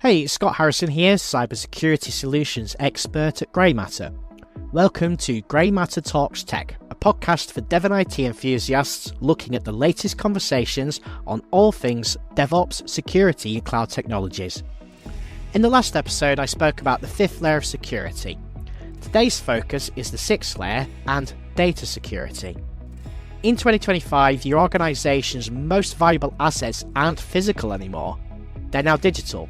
Hey, Scott Harrison here, cybersecurity solutions expert at Grey Matter. Welcome to Grey Matter Talks Tech, a podcast for dev and IT enthusiasts looking at the latest conversations on all things DevOps, security and cloud technologies. In the last episode, I spoke about the fifth layer of security. Today's focus is the sixth layer and data security. In 2025, your organization's most valuable assets aren't physical anymore. They're now digital.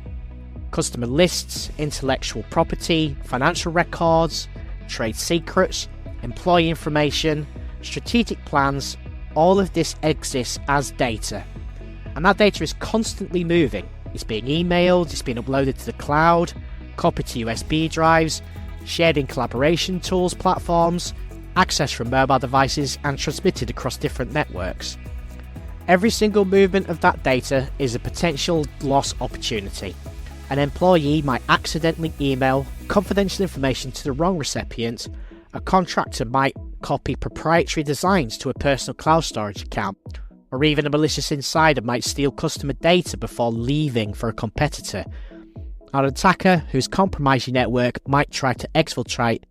Customer lists, intellectual property, financial records, trade secrets, employee information, strategic plans, all of this exists as data. And that data is constantly moving. It's being emailed, it's being uploaded to the cloud, copied to USB drives, shared in collaboration tools platforms, accessed from mobile devices and transmitted across different networks. Every single movement of that data is a potential loss opportunity. An employee might accidentally email confidential information to the wrong recipient, a contractor might copy proprietary designs to a personal cloud storage account, or even a malicious insider might steal customer data before leaving for a competitor. An attacker who's compromised your network might try to exfiltrate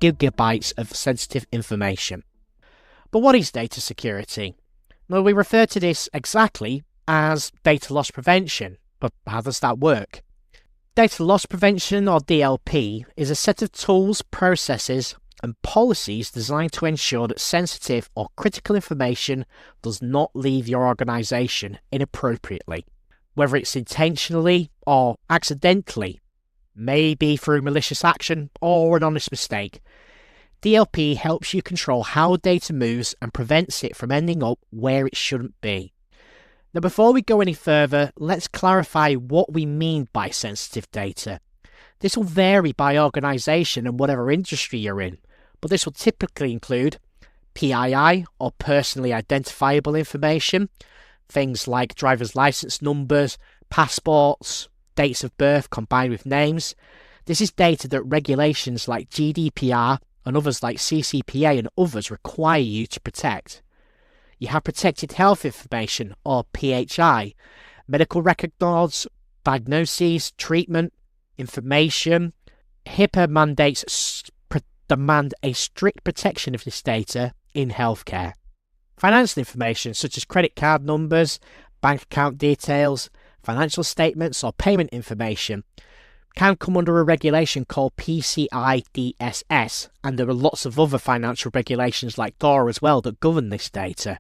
gigabytes of sensitive information. But what is data security? Well, we refer to this exactly as data loss prevention, but how does that work? Data loss prevention, or DLP, is a set of tools, processes, and policies designed to ensure that sensitive or critical information does not leave your organization inappropriately, whether it's intentionally or accidentally, maybe through malicious action or an honest mistake. DLP helps you control how data moves and prevents it from ending up where it shouldn't be. Now, before we go any further, let's clarify what we mean by sensitive data. This will vary by organization and whatever industry you're in, but this will typically include PII, or personally identifiable information, things like driver's license numbers, passports, dates of birth combined with names. This is data that regulations like GDPR and others like CCPA and others require you to protect. You have protected health information, or PHI, medical records, diagnoses, treatment, information. HIPAA mandates demand a strict protection of this data in healthcare. Financial information such as credit card numbers, bank account details, financial statements or payment information can come under a regulation called PCI DSS, and there are lots of other financial regulations like DORA as well that govern this data.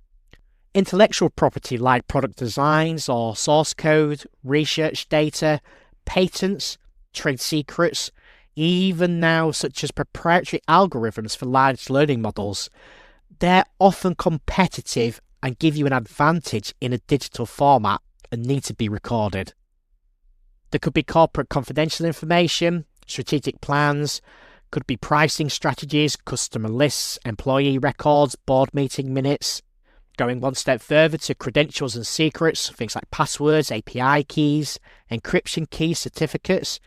Intellectual property like product designs or source code, research data, patents, trade secrets, even now such as proprietary algorithms for large learning models, they're often competitive and give you an advantage in a digital format and need to be recorded. There could be corporate confidential information, strategic plans, could be pricing strategies, customer lists, employee records, board meeting minutes. Going one step further to credentials and secrets, things like passwords, API keys, encryption keys, certificates.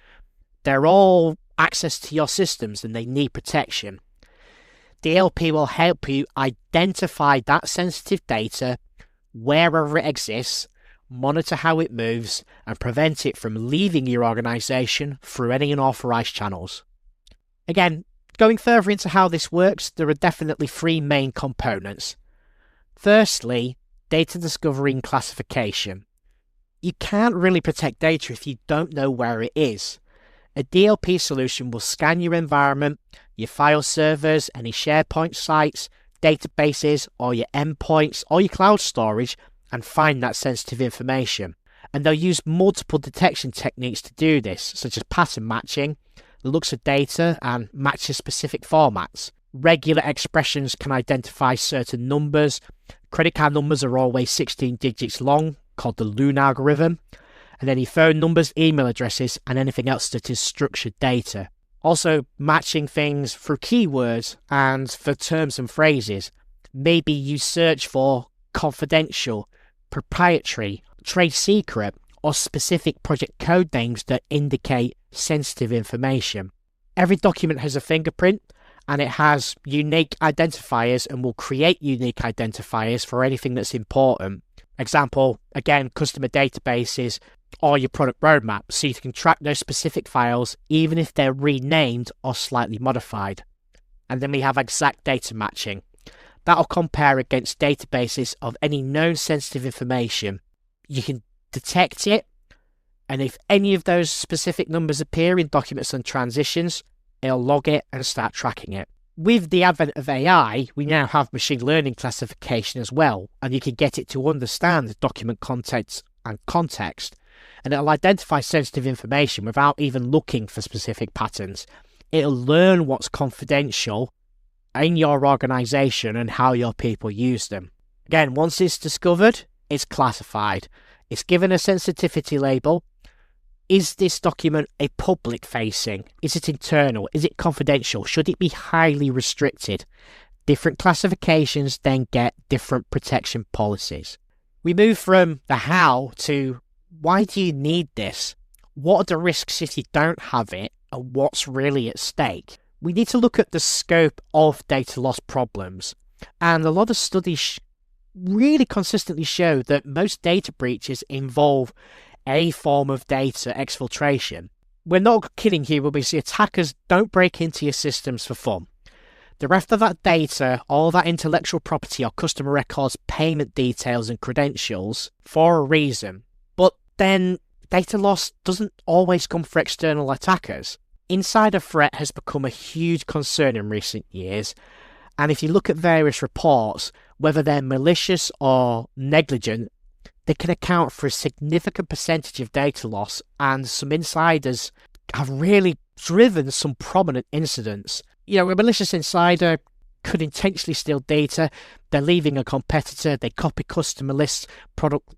They're all access to your systems and they need protection. DLP will help you identify that sensitive data wherever it exists, monitor how it moves, and prevent it from leaving your organization through any unauthorized channels. Again, going further into how this works, there are definitely three main components. Firstly, data discovery and classification. You can't really protect data if you don't know where it is. A DLP solution will scan your environment, your file servers, any SharePoint sites, databases, or your endpoints, or your cloud storage, and find that sensitive information. And they'll use multiple detection techniques to do this, such as pattern matching, looks at data, and matches specific formats. Regular expressions can identify certain numbers. Credit card numbers are always 16 digits long, called the Loon algorithm. And any phone numbers, email addresses, and anything else that is structured data. Also, matching things through keywords and for terms and phrases. Maybe you search for confidential, proprietary, trade secret, or specific project code names that indicate sensitive information. Every document has a fingerprint, and it has unique identifiers and will create unique identifiers for anything that's important. Example, again, customer databases or your product roadmap, so you can track those specific files even if they're renamed or slightly modified. And then we have exact data matching. That'll compare against databases of any known sensitive information. You can detect it, and if any of those specific numbers appear in documents and transitions, it'll log it and start tracking it. With the advent of AI, we now have machine learning classification as well, and you can get it to understand the document contents and context, and it'll identify sensitive information without even looking for specific patterns. It'll learn what's confidential in your organization and how your people use them. Again, once it's discovered, it's classified. It's given a sensitivity label. Is this document a public facing? Is it internal? Is it confidential? Should it be highly restricted? Different classifications then get different protection policies. We move from the how to why do you need this? What are the risks if you don't have it, and what's really at stake? We need to look at the scope of data loss problems, and a lot of studies really consistently show that most data breaches involve a form of data exfiltration. We're not kidding here when we see attackers don't break into your systems for fun. They're after that data, all that intellectual property or customer records, payment details and credentials for a reason. But then data loss doesn't always come for external attackers. Insider threat has become a huge concern in recent years, and if you look at various reports, whether they're malicious or negligent, they can account for a significant percentage of data loss, and some insiders have really driven some prominent incidents. A malicious insider could intentionally steal data. They're leaving a competitor. They copy customer lists, product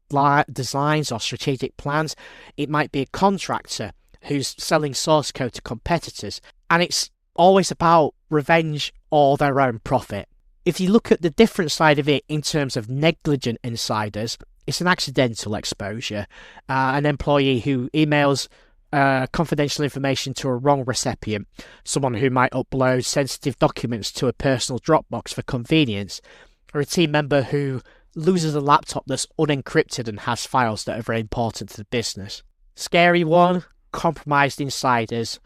designs, or strategic plans. It might be a contractor who's selling source code to competitors, and it's always about revenge or their own profit. If you look at the different side of it in terms of negligent insiders, it's an accidental exposure. An employee who emails confidential information to a wrong recipient, someone who might upload sensitive documents to a personal Dropbox for convenience, or a team member who loses a laptop that's unencrypted and has files that are very important to the business. Scary one, compromised insiders.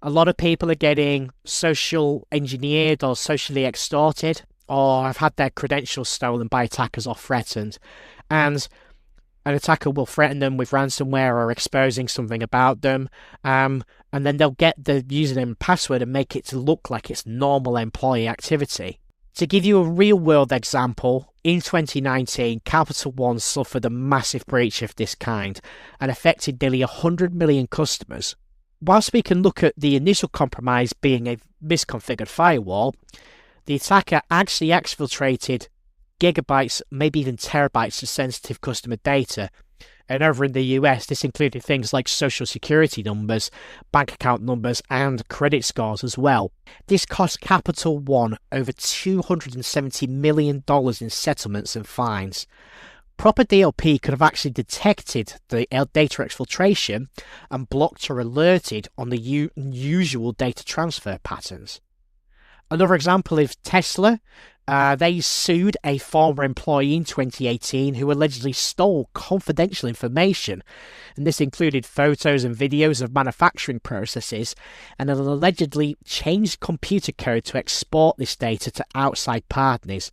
A lot of people are getting social engineered or socially extorted, or have had their credentials stolen by attackers or threatened. And an attacker will threaten them with ransomware or exposing something about them, and then they'll get the username and password and make it to look like it's normal employee activity. To give you a real-world example, in 2019, Capital One suffered a massive breach of this kind and affected nearly 100 million customers. Whilst we can look at the initial compromise being a misconfigured firewall, the attacker actually exfiltrated gigabytes, maybe even terabytes of sensitive customer data. And over in the US, this included things like social security numbers, bank account numbers, and credit scores as well. This cost Capital One over $270 million in settlements and fines. Proper DLP could have actually detected the data exfiltration and blocked or alerted on the unusual data transfer patterns. Another example is Tesla. They sued a former employee in 2018 who allegedly stole confidential information, and this included photos and videos of manufacturing processes, and had allegedly changed computer code to export this data to outside parties.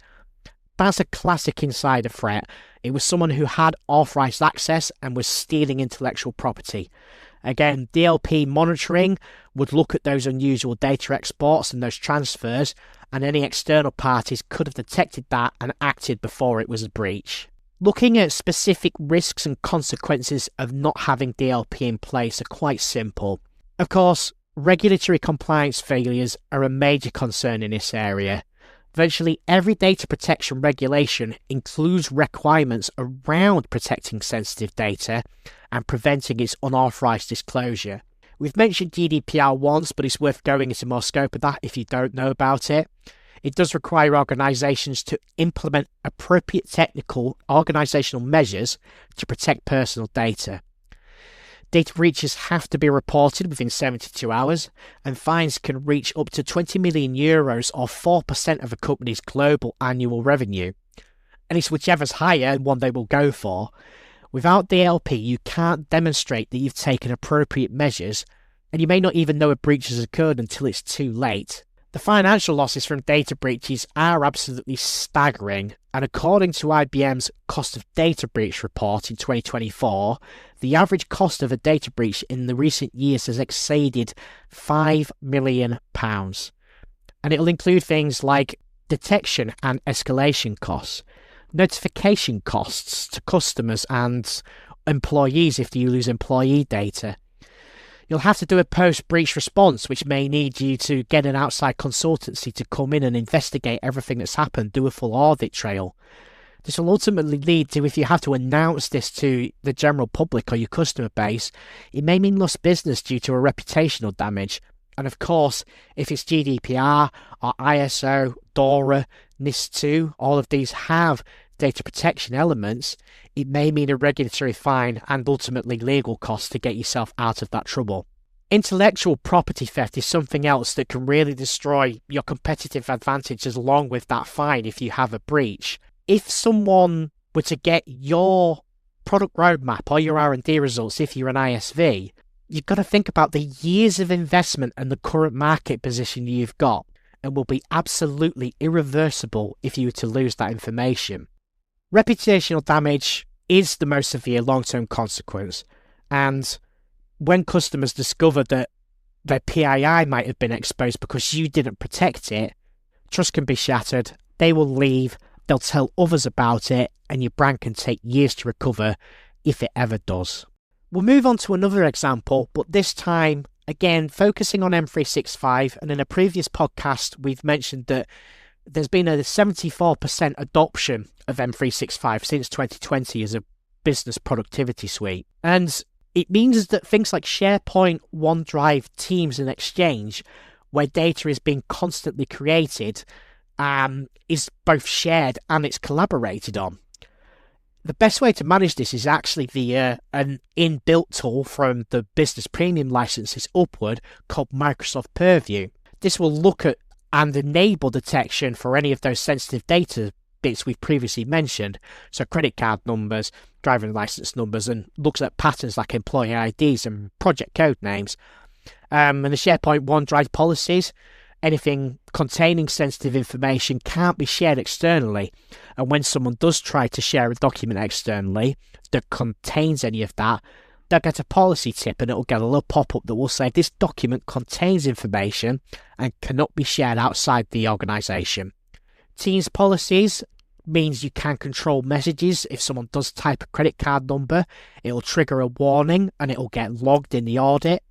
That's a classic insider threat. It was someone who had authorized access and was stealing intellectual property. Again, DLP monitoring would look at those unusual data exports and those transfers, and any external parties could have detected that and acted before it was a breach. Looking at specific risks and consequences of not having DLP in place are quite simple. Of course, regulatory compliance failures are a major concern in this area. Virtually every data protection regulation includes requirements around protecting sensitive data and preventing its unauthorized disclosure. We've mentioned GDPR once, but it's worth going into more scope of that if you don't know about it. It does require organizations to implement appropriate technical organizational measures to protect personal data. Data breaches have to be reported within 72 hours, and fines can reach up to €20 million or 4% of a company's global annual revenue. And it's whichever's higher, one they will go for. Without DLP, you can't demonstrate that you've taken appropriate measures, and you may not even know a breach has occurred until it's too late. The financial losses from data breaches are absolutely staggering, and according to IBM's Cost of Data Breach report in 2024, the average cost of a data breach in the recent years has exceeded £5 million. And it'll include things like detection and escalation costs, notification costs to customers and employees if you lose employee data. You'll have to do a post-breach response, which may need you to get an outside consultancy to come in and investigate everything that's happened, do a full audit trail. This will ultimately lead to, if you have to announce this to the general public or your customer base, it may mean lost business due to a reputational damage. And of course, if it's GDPR or ISO, DORA, NIS2, all of these have data protection elements, it may mean a regulatory fine and ultimately legal costs to get yourself out of that trouble. Intellectual property theft is something else that can really destroy your competitive advantage along with that fine if you have a breach. If someone were to get your product roadmap or your R&D results, if you're an ISV, you've got to think about the years of investment and the current market position you've got, and will be absolutely irreversible if you were to lose that information. Reputational damage is the most severe long-term consequence, and when customers discover that their PII might have been exposed because you didn't protect it, trust can be shattered, they will leave, they'll tell others about it, and your brand can take years to recover if it ever does. We'll move on to another example, but this time, again, focusing on M365, and in a previous podcast, we've mentioned that there's been a 74% adoption of M365 since 2020 as a business productivity suite. And it means that things like SharePoint, OneDrive, Teams, and Exchange, where data is being constantly created, is both shared and it's collaborated on. The best way to manage this is actually an inbuilt tool from the Business Premium licenses upward called Microsoft Purview. This will look at and enable detection for any of those sensitive data bits we've previously mentioned, so credit card numbers, driving license numbers, and looks at patterns like employee IDs and project code names. And the SharePoint OneDrive policies, anything containing sensitive information can't be shared externally, and when someone does try to share a document externally that contains any of that, they'll get a policy tip and it'll get a little pop-up that will say this document contains information and cannot be shared outside the organisation. Teams policies means you can control messages. If someone does type a credit card number, it'll trigger a warning and it'll get logged in the audit.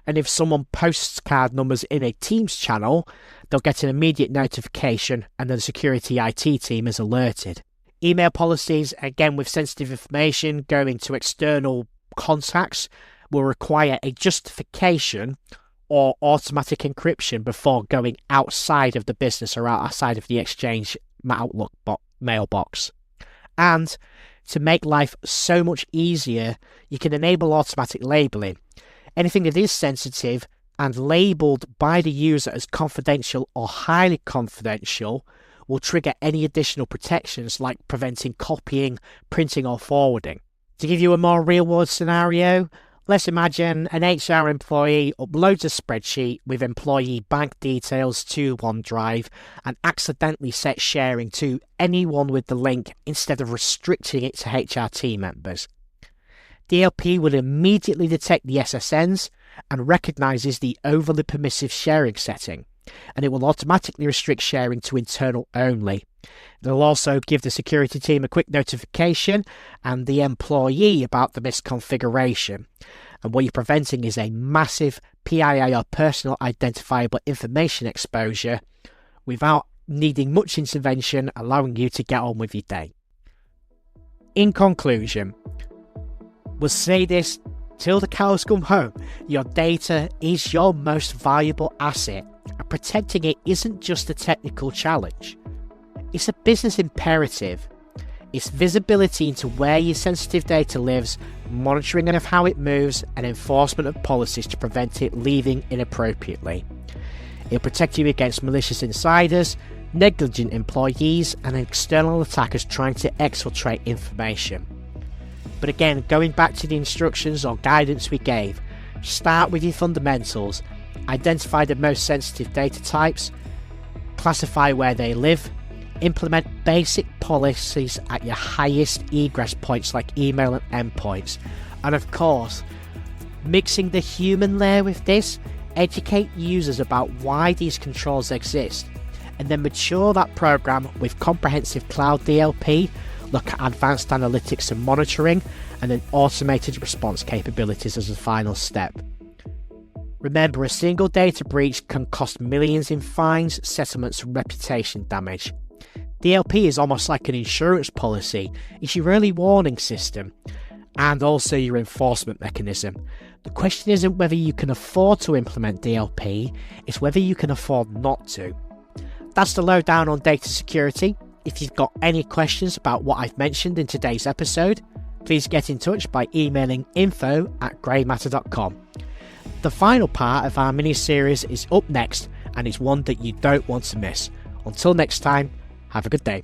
And if someone posts card numbers in a Teams channel, they'll get an immediate notification and the security IT team is alerted. Email policies, again with sensitive information going to external contacts, will require a justification or automatic encryption before going outside of the business or outside of the Exchange Outlook mailbox. And to make life so much easier, you can enable automatic labeling. Anything that is sensitive and labelled by the user as confidential or highly confidential will trigger any additional protections like preventing copying, printing or forwarding. To give you a more real-world scenario, let's imagine an HR employee uploads a spreadsheet with employee bank details to OneDrive and accidentally sets sharing to anyone with the link instead of restricting it to HR team members. DLP will immediately detect the SSNs and recognises the overly permissive sharing setting, and it will automatically restrict sharing to internal only. They'll also give the security team a quick notification and the employee about the misconfiguration. And what you're preventing is a massive PII or personal identifiable information exposure without needing much intervention, allowing you to get on with your day. In conclusion, we'll say this till the cows come home, your data is your most valuable asset, and protecting it isn't just a technical challenge. It's a business imperative. It's visibility into where your sensitive data lives, monitoring of how it moves, and enforcement of policies to prevent it leaving inappropriately. It'll protect you against malicious insiders, negligent employees, and external attackers trying to exfiltrate information. But again, going back to the instructions or guidance we gave, start with your fundamentals, identify the most sensitive data types, classify where they live, implement basic policies at your highest egress points like email and endpoints, and of course, mixing the human layer with this, educate users about why these controls exist, and then mature that program with comprehensive cloud DLP, look at advanced analytics and monitoring, and then automated response capabilities as a final step. Remember, a single data breach can cost millions in fines, settlements, and reputation damage. DLP is almost like an insurance policy. It's your early warning system and also your enforcement mechanism. The question isn't whether you can afford to implement DLP, it's whether you can afford not to. That's the lowdown on data security. If you've got any questions about what I've mentioned in today's episode, please get in touch by emailing info@greymatter.com. The final part of our mini-series is up next, and it's one that you don't want to miss. Until next time, have a good day.